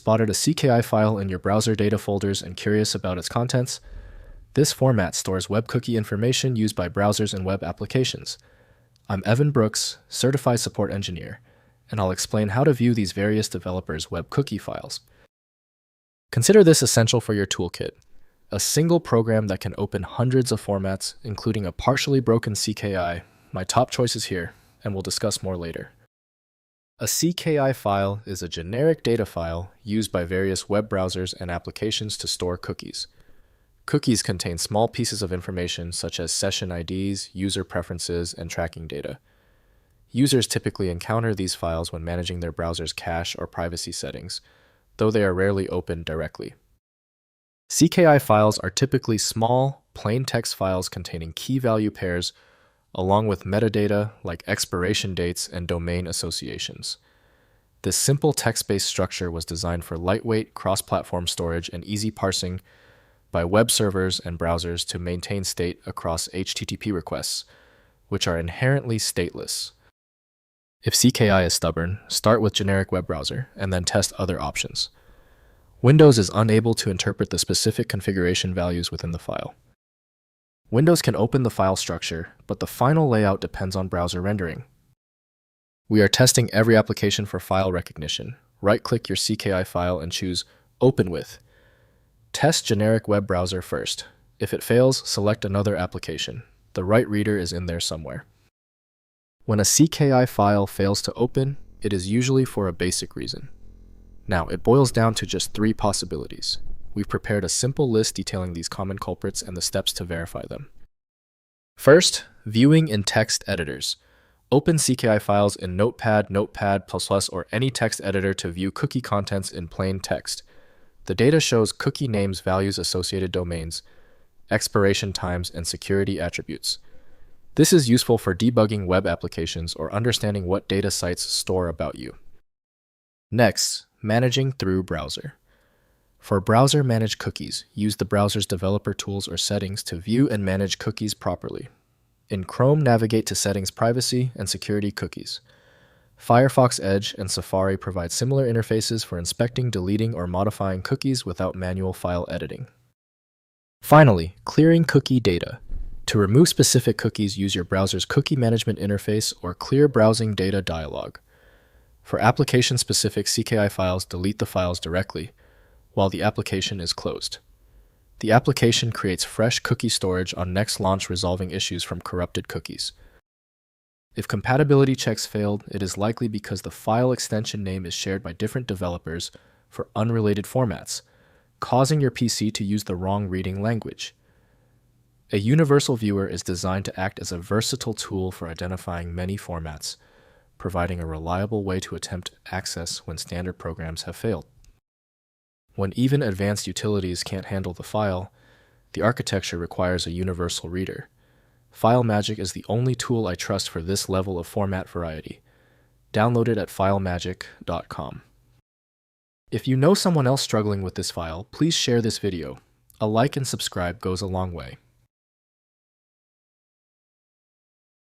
spotted a CKI file in your browser data folders and curious about its contents? This format stores web cookie information used by browsers and web applications. I'm Evan Brooks, Certified Support Engineer, and I'll explain how to view these various developers' web cookie files. Consider this essential for your toolkit: a single program that can open hundreds of formats, including a partially broken CKI. My top choice is here, and we'll discuss more later. A CKI file is a generic data file used by various web browsers and applications to store cookies. Cookies contain small pieces of information such as session IDs, user preferences, and tracking data. Users typically encounter these files when managing their browser's cache or privacy settings, though they are rarely opened directly. CKI files are typically small, plain text files containing key value pairs, along with metadata like expiration dates and domain associations. This simple text-based structure was designed for lightweight, cross-platform storage and easy parsing by web servers and browsers to maintain state across HTTP requests, which are inherently stateless. If CKI is stubborn, start with generic web browser and then test other options. Windows is unable to interpret the specific configuration values within the file. Windows can open the file structure, but the final layout depends on browser rendering. We are testing every application for file recognition. Right-click your CKI file and choose Open With. Test generic web browser first. If it fails, select another application. The right reader is in there somewhere. When a CKI file fails to open, it is usually for a basic reason. Now, it boils down to just 3 possibilities. We've prepared a simple list detailing these common culprits and the steps to verify them. First, viewing in text editors. Open CKI files in Notepad, Notepad++, or any text editor to view cookie contents in plain text. The data shows cookie names, values, associated domains, expiration times, and security attributes. This is useful for debugging web applications or understanding what data sites store about you. Next, managing through browser. For browser-managed cookies, use the browser's developer tools or settings to view and manage cookies properly. In Chrome, navigate to Settings, Privacy, and Security Cookies. Firefox, Edge, and Safari provide similar interfaces for inspecting, deleting, or modifying cookies without manual file editing. Finally, clearing cookie data. To remove specific cookies, use your browser's Cookie Management Interface or Clear Browsing Data dialog. For application-specific CKI files, delete the files directly while the application is closed. The application creates fresh cookie storage on next launch, resolving issues from corrupted cookies. If compatibility checks failed, it is likely because the file extension name is shared by different developers for unrelated formats, causing your PC to use the wrong reading language. A universal viewer is designed to act as a versatile tool for identifying many formats, providing a reliable way to attempt access when standard programs have failed. When even advanced utilities can't handle the file, the architecture requires a universal reader. FileMagick is the only tool I trust for this level of format variety. Download it at filemagick.com. If you know someone else struggling with this file, please share this video. A like and subscribe goes a long way.